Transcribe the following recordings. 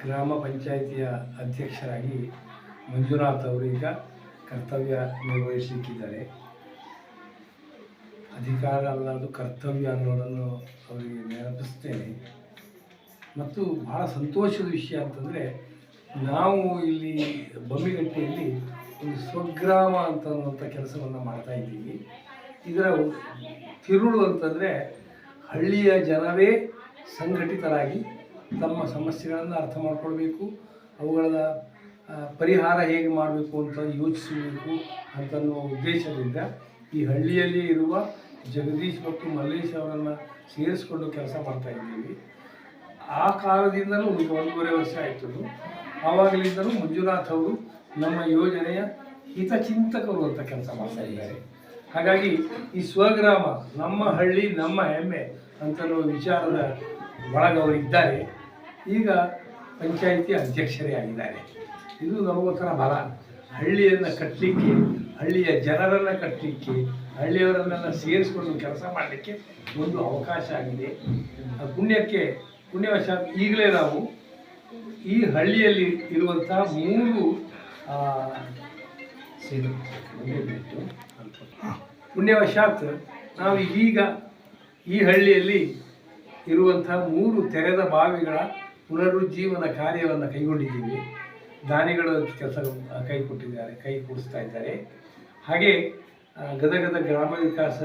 ಗ್ರಾಮ ಪಂಚಾಯಿತಿಯ ಅಧ್ಯಕ್ಷರಾಗಿ ಮಂಜುನಾಥ್ ಅವರು ಈಗ ಕರ್ತವ್ಯ ನಿರ್ವಹಿಸಲಿಕ್ಕಿದ್ದಾರೆ. ಅಧಿಕಾರ ಅಲ್ಲದು ಕರ್ತವ್ಯ ಅನ್ನೋದನ್ನು ಅವರಿಗೆ ನೆನಪಿಸ್ತೇನೆ. ಮತ್ತು ಬಹಳ ಸಂತೋಷದ ವಿಷಯ ಅಂತಂದರೆ, ನಾವು ಇಲ್ಲಿ ಬೊಮ್ಮಿಗಟ್ಟಿಯಲ್ಲಿ ಒಂದು ಸ್ವಗ್ರಾಮ ಅನ್ನುವಂಥ ಕೆಲಸವನ್ನು ಮಾಡ್ತಾ ಇದ್ದೀವಿ. ಇದರ ತಿರುಳು ಅಂತಂದರೆ ಹಳ್ಳಿಯ ಜನರೇ ಸಂಘಟಿತರಾಗಿ ತಮ್ಮ ಸಮಸ್ಯೆಗಳನ್ನು ಅರ್ಥ ಮಾಡಿಕೊಳ್ಬೇಕು, ಅವುಗಳ ಪರಿಹಾರ ಹೇಗೆ ಮಾಡಬೇಕು ಅಂತ ಯೋಚಿಸಬೇಕು ಅಂತನ್ನುವ ಉದ್ದೇಶದಿಂದ ಈ ಹಳ್ಳಿಯಲ್ಲಿ ಇರುವ ಜಗದೀಶ್ ಮತ್ತು ಮಲ್ಲೇಶ್ ಅವರನ್ನು ಸೇರಿಸ್ಕೊಂಡು ಕೆಲಸ ಮಾಡ್ತಾ ಇದ್ದೀವಿ. ಆ ಕಾಲದಿಂದಲೂ ಈಗ 1.5 ವರ್ಷ ಆಯಿತು. ಆವಾಗಲಿಂದಲೂ ಮಂಜುನಾಥ್ ಅವರು ನಮ್ಮ ಯೋಜನೆಯ ಹಿತಚಿಂತಕರು ಅಂತ ಕೆಲಸ ಮಾಡ್ತಾ ಇದ್ದಾರೆ. ಹಾಗಾಗಿ ಈ ಸ್ವಗ್ರಾಮ ನಮ್ಮ ಹಳ್ಳಿ ನಮ್ಮ ಹೆಮ್ಮೆ ಅಂತನ್ನುವ ವಿಚಾರದ ಒಳಗವರಿದ್ದಾರೆ. ಈಗ ಪಂಚಾಯಿತಿ ಅಧ್ಯಕ್ಷರೇ ಆಗಿದ್ದಾರೆ. ಇದು ನಮಗೋಸ್ಕರ ಬಲ. ಹಳ್ಳಿಯನ್ನು ಕಟ್ಟಲಿಕ್ಕೆ, ಹಳ್ಳಿಯ ಜನರನ್ನು ಕಟ್ಟಲಿಕ್ಕೆ, ಹಳ್ಳಿಯವರನ್ನೆಲ್ಲ ಸೇರಿಸ್ಕೊಂಡು ಕೆಲಸ ಮಾಡಲಿಕ್ಕೆ ಒಂದು ಅವಕಾಶ ಆಗಿದೆ. ಪುಣ್ಯವಶಾತ್ ಈಗಲೇ ನಾವು ಈ ಹಳ್ಳಿಯಲ್ಲಿ ಇರುವಂಥ 3 ಪುಣ್ಯವಶಾತ್ ನಾವು ಈಗ ಈ ಹಳ್ಳಿಯಲ್ಲಿ ಇರುವಂಥ 3 ತೆರೆದ ಬಾವಿಗಳ ಪುನರುಜ್ಜೀವನ ಕಾರ್ಯವನ್ನು ಕೈಗೊಂಡಿದ್ದೀವಿ. ದಾನಿಗಳು ಕೆಲಸ ಕೈ ಕೊಡಿಸ್ತಾ ಇದ್ದಾರೆ. ಹಾಗೆ ಗದಗದ ಗ್ರಾಮ ವಿಕಾಸ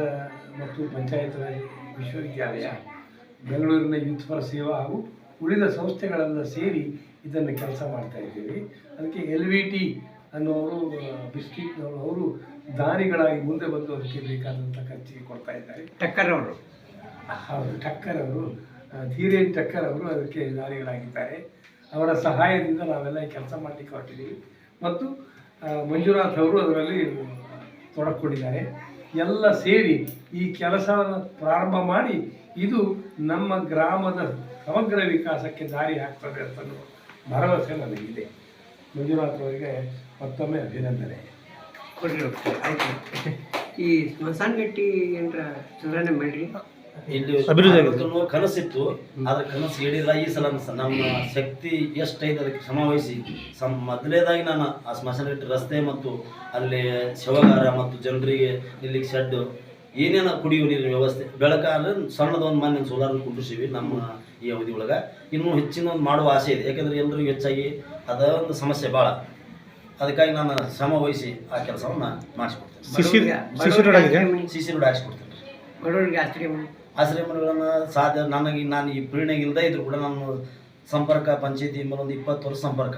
ಮತ್ತು ಪಂಚಾಯತ್ ರಾಜ್ ವಿಶ್ವವಿದ್ಯಾಲಯ, ಬೆಂಗಳೂರಿನ ಯೂತ್ ಫಾರ್ ಸೇವಾ ಹಾಗೂ ಉಳಿದ ಸಂಸ್ಥೆಗಳೆಲ್ಲ ಸೇರಿ ಇದನ್ನು ಕೆಲಸ ಮಾಡ್ತಾ ಇದ್ದೀವಿ. ಅದಕ್ಕೆ LVT ಅನ್ನೋರು ಬಿಸ್ಕಿಟ್ನವರು ಅವರು ದಾನಿಗಳಾಗಿ ಮುಂದೆ ಬಂದು ಅದಕ್ಕೆ ಬೇಕಾದಂಥ ಖರ್ಚಿಗೆ ಕೊಡ್ತಾ ಇದ್ದಾರೆ. ಟಕ್ಕರ್ ಅವರು ಧೀರೇನ್ ಟಕ್ಕರ್ ಅವರು ಅದಕ್ಕೆ ದಾನಿಗಳಾಗಿದ್ದಾರೆ. ಅವರ ಸಹಾಯದಿಂದ ನಾವೆಲ್ಲ ಈ ಕೆಲಸ ಮಾಡಲಿಕ್ಕೆ ಹೊರಟಿದ್ದೀವಿ. ಮತ್ತು ಮಂಜುನಾಥ್ ಅವರು ಅದರಲ್ಲಿ ತೊಡಕೊಂಡಿದ್ದಾರೆ. ಎಲ್ಲ ಸೇರಿ ಈ ಕೆಲಸವನ್ನು ಪ್ರಾರಂಭ ಮಾಡಿ ಇದು ನಮ್ಮ ಗ್ರಾಮದ ಸಮಗ್ರ ವಿಕಾಸಕ್ಕೆ ದಾರಿ ಆಗ್ತದೆ ಅಂತ ಭರವಸೆ ನನಗಿದೆ. ಮಂಜುನಾಥ್ ಅವರಿಗೆ ಮತ್ತೊಮ್ಮೆ ಅಭಿನಂದನೆ. ಆಯಿತು. ಈ ಸ್ಮಶಾನಗಟ್ಟಿ ಏನಾರ ಸುಧಾರಣೆ ಮಾಡಿರಿ. ಇಲ್ಲಿ ಕನಸಿತ್ತು, ಅದ್ರ ಕನಸು ಹೇಳಿಲ್ಲ. ಈ ಸಲ ನಮ್ಮ ಶಕ್ತಿ ಎಷ್ಟೈತೆ ಅದಕ್ಕೆ ಶ್ರಮವಹಿಸಿ ಮೊದಲೇದಾಗಿ ನಾನು ಆ ಸ್ಮಶಾನಗಟ್ಟಿ ರಸ್ತೆ ಮತ್ತು ಅಲ್ಲಿ ಶವಗಾರ ಮತ್ತು ಜನರಿಗೆ ಇಲ್ಲಿಗೆ ಶೆಡ್, ಏನೇನು ಕುಡಿಯುವ ನೀರಿನ ವ್ಯವಸ್ಥೆ, ಬೆಳಕಾದ್ರೆ ಸಣ್ಣದೊಂದು ಮನೆ ಸೋಲಾರ್ ಕುಂಡಿಸಿವಿ ನಮ್ಮ ಈ ಅವಧಿ ಒಳಗೆ. ಇನ್ನೂ ಹೆಚ್ಚಿನ ಒಂದು ಮಾಡುವ ಆಸೆ ಇದೆ. ಯಾಕೆಂದರೆ ಎಲ್ಲರಿಗೂ ಹೆಚ್ಚಾಗಿ ಅದೊಂದು ಸಮಸ್ಯೆ ಭಾಳ. ಅದಕ್ಕಾಗಿ ನಾನು ಶ್ರಮ ವಹಿಸಿ ಆ ಕೆಲಸವನ್ನು ಮಾಡಿಸ್ಕೊಡ್ತೇನೆ. CC road ಹಾಕ್ಸ್ಕೊಡ್ತೇನೆ. ಬಡವರಿಗೆ ಆಶ್ರಯ ಮನೆಗಳನ್ನು ಸಾಧ್ಯ ನಾನು ಈ ಪ್ರೇರಣೆಗೆ ಇಲ್ಲದೇ ಇದ್ರು ಕೂಡ ನಾನು ಸಂಪರ್ಕ ಪಂಚಾಯತಿ ಮೇಲೆ ಒಂದು 20 ವರ್ಷ ಸಂಪರ್ಕ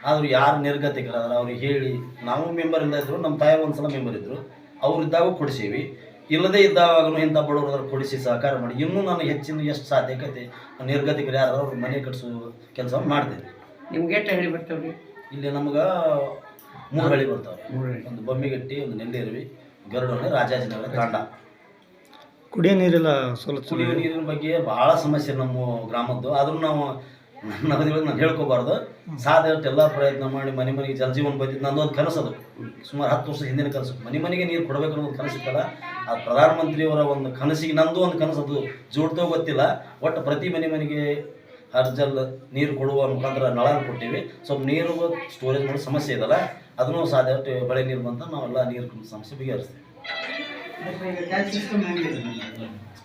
ಆದರೂ ಯಾರು ನಿರ್ಗತಿಕರಾದ್ರೆ ಅವ್ರಿಗೆ ಹೇಳಿ, ನಾವು ಮೆಂಬರ್ ಇಲ್ಲದೇ ಇದ್ರು, ನಮ್ಮ ತಾಯಿ ಒಂದ್ಸಲ ಮೆಂಬರ್ ಇದ್ದರು, ಅವ್ರಿದ್ದಾಗ ಕೊಡಿಸೀವಿ. ಇಲ್ಲದೇ ಇದ್ದಾವಾಗೂ ಇಂಥ ಬಡವರು ಕೊಡಿಸಿ ಸಹಕಾರ ಮಾಡಿ ಇನ್ನೂ ನಾನು ಹೆಚ್ಚಿನ ಎಷ್ಟು ಸಾಧ್ಯಕತೆ ನಿರ್ಗತಿಕರು ಯಾರು ಅವ್ರ ಮನೆ ಕಟ್ಟಿಸೋ ಕೆಲಸವನ್ನು ಮಾಡ್ತೇನೆ. ನಿಮ್ಗೆ ಎಷ್ಟು ಹಳ್ಳಿ ಬರ್ತಾವ್ರಿ? ಇಲ್ಲಿ ನಮ್ಗೆ 3 ಹಳ್ಳಿ ಬರ್ತಾವೆ. ಒಂದು ಬೊಮ್ಮಿಗಟ್ಟಿ, ಒಂದು ನೆಲ್ಲೇರ್ವಿ, ಗರುಡೊಳ್ಳೆ, ರಾಜಾಜಿನಗರ, ತಾಂಡ. ಕುಡಿಯೋ ನೀರಿಲ್ಲ, ಕುಡಿಯುವ ನೀರಿನ ಬಗ್ಗೆ ಭಾಳ ಸಮಸ್ಯೆ ನಮ್ಮ ಗ್ರಾಮದ್ದು. ಆದರೂ ನಾವು ನನ್ನ ಅವಧಿಯೊಳಗೆ ನಾನು ಹೇಳ್ಕೋಬಾರ್ದು. ಸಾಧ್ಯಷ್ಟು ಎಲ್ಲ ಪ್ರಯತ್ನ ಮಾಡಿ ಮನೆಗೆ ಜಲಜೀವನ ಬಂದಿದ್ದು ನನ್ನೊಂದು ಕನಸದು. ಸುಮಾರು 10 ವರ್ಷ ಹಿಂದಿನ ಕನಸು. ಮನೆಗೆ ನೀರು ಕೊಡಬೇಕು ಅನ್ನೋ ಒಂದು ಕನಸಿತ್ತಲ್ಲ, ಆ ಪ್ರಧಾನಮಂತ್ರಿಯವರ ಒಂದು ಕನಸಿಗೆ ನಂದು ಒಂದು ಕನಸು. ಅದು ಜೋಡ್ತೋ ಗೊತ್ತಿಲ್ಲ. ಒಟ್ಟು ಪ್ರತಿ ಮನೆಗೆ ಅರ್ಜಲ್ ನೀರು ಕೊಡುವ ಮುಖಾಂತರ ನಳ ಕೊಟ್ಟಿವಿ. ಸ್ವಲ್ಪ ನೀರು ಸ್ಟೋರೇಜ್ ಮಾಡೋ ಸಮಸ್ಯೆ ಇದಲ್ಲ, ಅದನ್ನು ಸಾಧ್ಯಷ್ಟು ಬಳೆ ನೀರು ಬಂತ ನಾವೆಲ್ಲ ನೀರು ಸಮಸ್ಯೆ ಬಗೆಹರಿಸ್ತೀವಿ.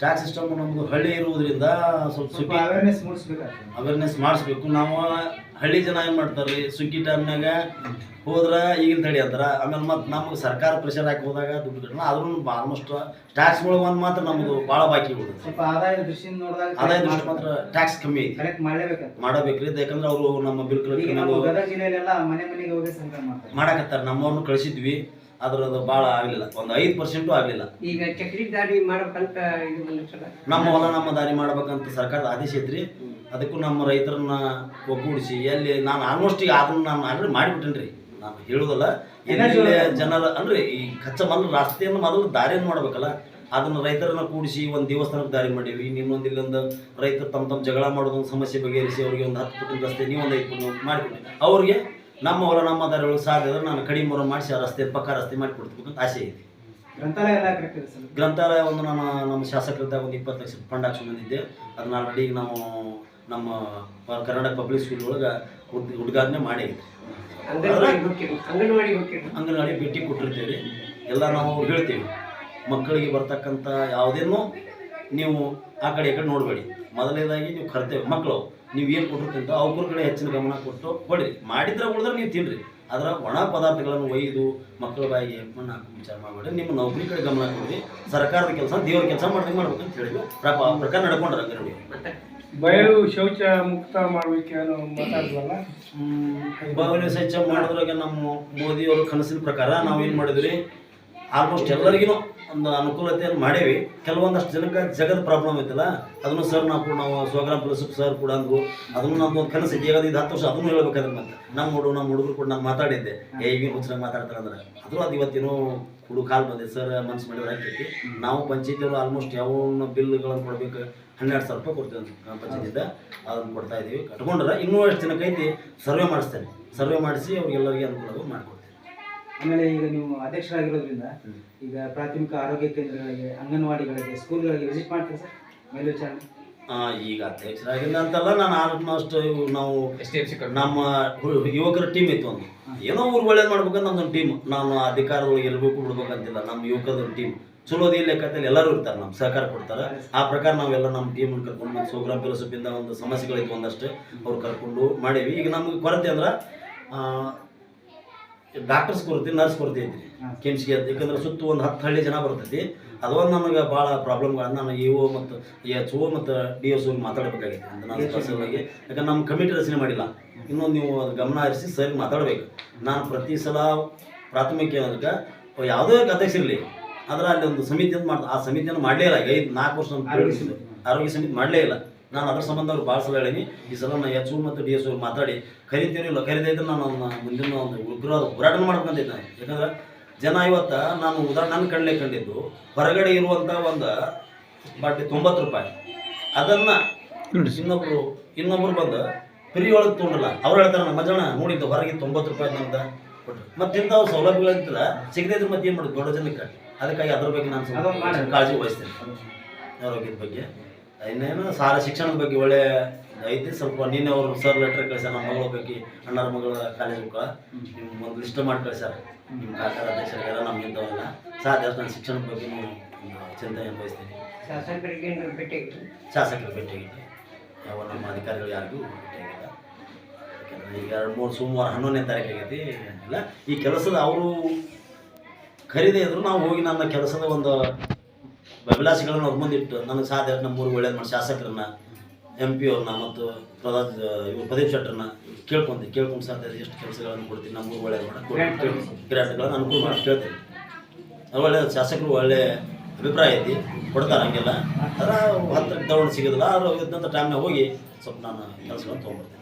ಟ್ಯಾಕ್ಸ್ ಸಿಸ್ಟಮ್ ನಮ್ಮದು ಹಳ್ಳಿ ಇರುವುದರಿಂದ ಸ್ವಲ್ಪ ಅವೇರ್ನೆಸ್ ಮಾಡಿಸ್ಬೇಕು. ನಾವು ಹಳ್ಳಿ ಜನ ಏನು ಮಾಡ್ತಾರೆ, ಸುಗ್ಗಿ ಟೈಮ್ನಾಗ ಹೋದ್ರೆ ಈಗಿನ ತಡಿ ಅಂತಾರೆ. ಆಮೇಲೆ ಮತ್ತು ನಮಗೆ ಸರ್ಕಾರ ಪ್ರೆಷರ್ ಹಾಕಿ ಹೋದಾಗ ದುಡ್ಡು ಕಟ್ಟಣ. ಆದ್ರೂ ಆಲ್ಮೋಸ್ಟ್ ಟ್ಯಾಕ್ಸ್ಗಳು ಒಂದು ಮಾತ್ರ ನಮ್ಮದು ಭಾಳ ಬಾಕಿ ಹೋಗುತ್ತೆ. ಆದಾಯ ದೃಷ್ಟಿ ಮಾತ್ರ ಟ್ಯಾಕ್ಸ್ ಕಮ್ಮಿ ಐತಿ, ಮಾಡಬೇಕ್ರಿ. ಯಾಕಂದ್ರೆ ಅವರು ನಮ್ಮ ಬಿಲ್ ಮಾಡಕತ್ತಾರೆ. ನಮ್ಮವ್ರನ್ನ ಕಳಿಸಿದ್ವಿ, ಆದ್ರೆ ಅದು ಭಾಳ ಆಗಲಿಲ್ಲ, ಒಂದು 5% ಆಗಲಿಲ್ಲ. ಈಗ ಚಕ್ರಿ ದಾರಿ ಮಾಡ್ಬೇಕಂತ ನಮ್ಮ ಹೊಲ ನಮ್ಮ ದಾರಿ ಮಾಡ್ಬೇಕಂತ ಸರ್ಕಾರದ ಆದೇಶ ಐತ್ರಿ. ಅದಕ್ಕೂ ನಮ್ಮ ರೈತರನ್ನ ಒಗ್ಗೂಡಿಸಿ ಎಲ್ಲಿ ನಾನು ಆಲ್ಮೋಸ್ಟ್ ಈಗ ಅದನ್ನು ನಾನು ಆಲ್ರೆಡಿ ಮಾಡಿಬಿಟ್ಟೇನೆ ರೀ. ನಾನು ಹೇಳೋದಲ್ಲ, ಎಲ್ಲಿ ಜನರ ಅಂದರೆ ಈ ಕಚ್ಚಾ ಮೊದಲು ರಸ್ತೆಯನ್ನು ಮೊದಲು ದಾರಿಯನ್ನು ಮಾಡಬೇಕಲ್ಲ, ಅದನ್ನು ರೈತರನ್ನ ಕೂಡಿಸಿ ಒಂದು ದೇವಸ್ಥಾನಕ್ಕೆ ದಾರಿ ಮಾಡೀವಿ. ಇನ್ನೊಂದು ಇಲ್ಲೊಂದು ರೈತರು ತಮ್ಮ ಜಗಳ ಮಾಡೋದೊಂದು ಸಮಸ್ಯೆ ಬಗೆಹರಿಸಿ ಅವರಿಗೆ ಒಂದು 10 ಫುಟಿನ ರಸ್ತೆ, ನೀವು ಒಂದು 5 ಫುಟ್ ಮಾಡಿಕೊಡಿ. ಅವ್ರಿಗೆ ನಮ್ಮ ಹೊಲ ನಮ್ಮ ದಾರಿಗಳು ಸಾಧ್ಯ ನಾನು ಕಡಿಮೆ ಮೊರ ಮಾಡಿಸಿ ಆ ರಸ್ತೆ ಪಕ್ಕ ರಸ್ತೆ ಮಾಡಿಕೊಡ್ಬೇಕಂತ ಆಸೆ ಐತಿ. ಗ್ರಂಥಾಲಯ ಒಂದು ನಾನು ನಮ್ಮ ಶಾಸಕರಿದ್ದಾಗ ಒಂದು 20 ಲಕ್ಷ ಫಂಡ್ ಹಾಕ್ಸ್ಕೊಂಡಿದ್ದೆ. ಅದನ್ನ ಆಲ್ರೆಡಿ ನಾವು ನಮ್ಮ ಕರ್ನಾಟಕ ಪಬ್ಲಿಕ್ ಸ್ಕೂಲ್ ಒಳಗೆ ಉದ್ಘಾಟನೆ ಮಾಡಿ ಅಂಗನವಾಡಿ ಭೇಟಿ ಕೊಟ್ಟಿರ್ತೀವಿ ಎಲ್ಲ ನಾವು ಹೇಳ್ತೀವಿ ಮಕ್ಕಳಿಗೆ ಬರ್ತಕ್ಕಂಥ ಯಾವುದೇನೋ ನೀವು ಆ ಕಡೆ ಈ ಕಡೆ ನೋಡಬೇಡಿ. ಮೊದಲನೇದಾಗಿ ನೀವು ಕರ್ತೇವೆ ಮಕ್ಕಳು ನೀವು ಏನು ಕೊಟ್ಟಿರ್ತೀವಿ ಅವ್ರ ಕಡೆ ಹೆಚ್ಚಿನ ಗಮನ ಕೊಟ್ಟು ಕೊಡಿರಿ. ಮಾಡಿದ್ರೆ ಉಳಿದ್ರೆ ನೀವು ತಿನ್ನಿರಿ. ಅದರ ಒಣ ಪದಾರ್ಥಗಳನ್ನು ಒಯ್ದು ಮಕ್ಕಳ ಬಾಯಿಗೆ ಮಣ್ಣು ಹಾಕಿ ವಿಚಾರ ಮಾಡಬೇಡಿ. ನಿಮ್ಮ ನೌಕರಿ ಕಡೆ ಗಮನ ಕೊಡಿ. ಸರ್ಕಾರದ ಕೆಲಸ ದೇವ್ರ ಕೆಲಸ ಮಾಡ್ಬೇಕಂತ ಹೇಳಿ ಪ್ರಕಾರ ನಡ್ಕೊಂಡ್ರೆ ಅಂಗನವಾಡಿ. ಬಯಲು ಶೌಚ ಮುಕ್ತ ಮಾಡ್ಬೇಕು ಅನ್ನೋ ಮಾತಾಡಿದ್ವಲ್ಲ, ಬಯಲು ಶೌಚ ಮಾಡೋದ್ರಾಗ ನಮ್ಮ ಮೋದಿಯವರು ಕನಸಿನ ಪ್ರಕಾರ ನಾವೇನು ಮಾಡಿದ್ರಿ, ಆಲ್ಮೋಸ್ಟ್ ಎಲ್ಲರಿಗೂ ಒಂದು ಅನುಕೂಲತೆಯನ್ನು ಮಾಡೇವಿ. ಕೆಲವೊಂದಷ್ಟು ಜನಕ್ಕೆ ಜಗದ ಪ್ರಾಬ್ಲಮ್ ಐತಲ್ಲ, ಅದನ್ನು ಸರ್ ನಾವು ಸ್ವಗ್ರಾಮ ಫಿಲೋಸಫಿ ಸರ್ ಕೂಡ ಅಂದರು. ಅದನ್ನು ನಮ್ದು ಒಂದು ಕನಸು ಈಗ 10 ವರ್ಷ ಅದನ್ನು ಹೇಳ್ಬೇಕಾದ್ರೆ ಮತ್ತೆ ನಮ್ಮ ಹುಡುಗರು ಕೂಡ ನಾನು ಮಾತಾಡಿದ್ದೆ, ಈಗೇನು ಹುಚ್ಚರಾಗಿ ಮಾತಾಡ್ತಾರೆ ಅಂದ್ರೆ ಆದರೂ ಅದು ಇವತ್ತೇನೋ ಹುಡುಗ ಕಾಲು ಬಂದಿದೆ ಸರ್ ಮನಸ್ಸು ಮಾಡಿದ್ರೆ ಹಾಕೈತಿ. ನಾವು ಪಂಚಾಯತಿಯವರು ಆಲ್ಮೋಸ್ಟ್ ಯಾವನ್ನ ಬಿಲ್ಗಳನ್ನು ಕೊಡ್ಬೇಕು 12,000 ರೂಪಾಯಿ ಕೊಡ್ತೀವಿ ಗ್ರಾಮ ಪಂಚಾಯತಿಯಿಂದ, ಅದನ್ನು ಕೊಡ್ತಾ ಇದ್ದೀವಿ. ಕಟ್ಕೊಂಡ್ರೆ ಇನ್ನೂ ಎಷ್ಟು ಜನಕ್ಕೆ ಐತಿ ಸರ್ವೆ ಮಾಡಿಸ್ತೇನೆ. ಸರ್ವೆ ಮಾಡಿಸಿ ಅವ್ರಿಗೆಲ್ಲರಿಗೆ ಅನುಕೂಲ ಮಾಡಿಕೊಡ್ತೀವಿ. ಆಮೇಲೆ ಈಗ ನೀವು ಅಧ್ಯಕ್ಷರಾಗಿರೋದ್ರಿಂದ ಈಗ ಪ್ರಾಥಮಿಕ ಆರೋಗ್ಯ ಕೇಂದ್ರಗಳಿಗೆ, ಅಂಗನವಾಡಿಗಳಿಗೆ, ಸ್ಕೂಲ್ಗಳಿಗೆ ವಿಸಿಟ್ ಮಾಡ್ತೀರಾ ಸರ್ ಮೇಲ್ವಿಚಾರಣೆ? ಈಗ ಅಧ್ಯಕ್ಷರಾಗಿಲ್ಲ ಅಂತಲ್ಲ, ನಾನು ಆಲ್ಮೋಸ್ಟ್ ನಾವು ನಮ್ಮ ಯುವಕರ ಟೀಮ್ ಇತ್ತು ಒಂದು, ಏನೋ ಊರು ಒಳ್ಳೇದು ಮಾಡ್ಬೇಕಂತ ನಮ್ದೊಂದು ಟೀಮ್. ನಾನು ಅಧಿಕಾರದೊಳಗೆ ಇರಬೇಕು ಬಿಡ್ಬೇಕಂತಿಲ್ಲ, ನಮ್ಮ ಯುವಕರ ಟೀಮ್ ಚಲೋದಿ ಲೆಕ್ಕದಲ್ಲಿ ಎಲ್ಲರೂ ಇರ್ತಾರೆ, ನಮ್ಮ ಸಹಕಾರ ಕೊಡ್ತಾರೆ. ಆ ಪ್ರಕಾರ ನಾವೆಲ್ಲ ನಮ್ಮ ಟೀಮ್ ಕರ್ಕೊಂಡು ಮತ್ತು ಸ್ವಗ್ರಾಮ ಫಿಲೋಸಫಿಯಿಂದ ಒಂದು ಸಮಸ್ಯೆಗಳಿತ್ತು ಒಂದಷ್ಟು ಅವ್ರು ಕರ್ಕೊಂಡು ಮಾಡೀವಿ. ಈಗ ನಮಗೆ ಕೊರತೆ ಅಂದ್ರೆ ಡಾಕ್ಟರ್ಸ್ ಕೊರತೆ, ನರ್ಸ್ ಕೊರತೆ ಐತಿ ಕೆಮ್ಸ್ಗೆ. ಯಾಕಂದ್ರೆ ಸುತ್ತ ಒಂದು 10 ಹಳ್ಳಿ ಜನ ಬರ್ತೈತಿ. ಅದೊಂದು ನಮಗೆ ಭಾಳ ಪ್ರಾಬ್ಲಮ್ಗಳನ್ನ ನಾನು ಇಒ ಮತ್ತು HO ಮತ್ತು DSO ಮಾತಾಡಬೇಕಾಗಿತ್ತು ಅಂತ ನಾನು ಪರ್ಸನಲಾಗಿ. ಯಾಕಂದ್ರೆ ನಮ್ಮ ಕಮಿಟಿ ರಚನೆ ಮಾಡಿಲ್ಲ. ಇನ್ನೊಂದು ನೀವು ಅದು ಗಮನ ಹರಿಸಿ ಸರಿ ಮಾತಾಡಬೇಕು. ನಾನು ಪ್ರತಿ ಸಲ ಪ್ರಾಥಮಿಕ ಅದಕ್ಕೆ ಯಾವುದೇ ಅಧ್ಯಕ್ಷ ಇರಲಿ ಆದರೆ ಅಲ್ಲಿ ಒಂದು ಸಮಿತಿ ಅಂತ ಆ ಸಮಿತಿಯನ್ನು ಮಾಡಲೇ ಇಲ್ಲ. 4 ವರ್ಷ ಆರೋಗ್ಯ ಸಮಿತಿ ಮಾಡಲೇ ಇಲ್ಲ. ನಾನು ಅದ್ರ ಸಂಬಂಧ ಅವ್ರು ಭಾಳ ಸಲ ಹೇಳೀನಿ. ಈ ಸಲ ನಾನು HO ಮತ್ತು DSO ಮಾತಾಡಿ ಕರಿತೀರಿಲ್ಲ, ಕರಿದೈದ್ರೆ ನಾನು ಮುಂದಿನ ಒಂದು ಉಗ್ರವಾದ ಹೋರಾಟ ಮಾಡ್ಬೇಕಂತಿದ್ದೆ. ಯಾಕಂದ್ರೆ ಜನ ಇವತ್ತು ನಾನು ಉದಾಹರಣೆ ನನ್ನ ಕಣ್ಣಲ್ಲೇ ಕಂಡಿದ್ದು, ಹೊರಗಡೆ ಇರುವಂಥ ಒಂದು ಬಾಟ್ಲಿ 90 ರೂಪಾಯಿ, ಅದನ್ನು ಇನ್ನೊಬ್ರು ಬಂದು ಫ್ರೀ ಒಳಗೆ ತೊಗೊಂಡಲ್ಲ. ಅವ್ರು ಹೇಳ್ತಾರೆ ನಮ್ಮ ಜನ ನೋಡಿದ್ದು ಹೊರಗೆ 90 ರೂಪಾಯಿ ನಮ್ದು ಕೊಟ್ಟರು. ಮತ್ತು ಇಂಥವು ಸೌಲಭ್ಯಗಳಿಂದ ಸಿಗದೇ ಇದ್ರೆ ಮತ್ತೆ ಏನು ಮಾಡೋದು ದೊಡ್ಡ ಜನಕ್ಕೆ. ಅದಕ್ಕಾಗಿ ಅದ್ರ ಬಗ್ಗೆ ನಾನು ಕಾಳಜಿ ವಹಿಸ್ತೇನೆ, ಆರೋಗ್ಯದ ಬಗ್ಗೆ. ಇನ್ನೇನು ಶಿಕ್ಷಣದ ಬಗ್ಗೆ ಒಳ್ಳೆ ಐತಿ. ಸ್ವಲ್ಪ ನಿನ್ನೆ ಅವರು ಸರ್ ಲೆಟ್ರ್ ಕಳಿಸ್ಯಾರ, ನಮ್ಮ ಮಗಳ ಬಗ್ಗೆ ಅಣ್ಣರ ಮಗಳ ಕಾಲೇಜ್ ಮಕ್ಕಳ ನಿಮ್ಮ ಒಂದು ಲಿಸ್ಟ್ ಮಾಡಿ ಕಳಿಸ್ಯಾರ. ನಿಮ್ಮ ಕಾಕಾರ ಅಧ್ಯಕ್ಷರಿಗೆಲ್ಲ ನಮ್ಗೆ ಇಂಥವೆಲ್ಲ ಸಾಧ್ಯ ನಾನು ಶಿಕ್ಷಣದ ಬಗ್ಗೆ ಚಿಂತನೆ ವಹಿಸ್ತೀನಿ. ಶಾಸಕರ ಭೇಟಿಯಾಗಿದ್ದೆ, ಯಾವ ನಮ್ಮ ಅಧಿಕಾರಿಗಳು ಯಾರಿಗೂ ಭೇಟಿಯಾಗಿಲ್ಲ. ಯಾಕಂದರೆ ಈಗ 2-3 ಸೋಮವಾರ 11ನೇ ತಾರೀಕು ಆಗೈತಿ. ಇಲ್ಲ ಈ ಕೆಲಸದ ಅವರು ಖರೀದಿ ಇದ್ರು ನಾವು ಹೋಗಿ ನನ್ನ ಕೆಲಸದ ಒಂದು ಅಭಿಲಾಷೆಗಳನ್ನು ಅವ್ರ ಮುಂದಿಟ್ಟು ನನಗೆ ಸಾಧ್ಯ ನಮ್ಮೂರಿಗೆ ಒಳ್ಳೇದು ಮಾಡಿ ಶಾಸಕರನ್ನ, MP ಅವ್ರನ್ನ ಮತ್ತು ಪ್ರದೀಪ್ ಶೆಟ್ಟರನ್ನ ಕೇಳ್ಕೊಂಡು ಸಾಧ್ಯ ಎಷ್ಟು ಕೆಲಸಗಳನ್ನು ಕೊಡ್ತೀನಿ, ನಮ್ಮೂರು ಒಳ್ಳೇದು ಮಾಡಿ ಗಿರಾಟಗಳನ್ನು ಅನುಕೂಲ ಮಾಡಿ ಕೇಳ್ತೀನಿ. ಅದು ಒಳ್ಳೆ ಶಾಸಕರು ಒಳ್ಳೆ ಅಭಿಪ್ರಾಯ ಐತಿ, ಕೊಡ್ತಾರೆ ಹಂಗೆಲ್ಲ. ಅದರ 10 ತಗೊಂಡು ಸಿಗೋದಿಲ್ಲ. ಆದ್ರೆ ಇದ್ದಂಥ ಟೈಮ್ನಾಗ ಹೋಗಿ ಸ್ವಲ್ಪ ನಾನು ಕೆಲಸಗಳನ್ನು ತೊಗೊಂಡ್ಬರ್ತೀನಿ.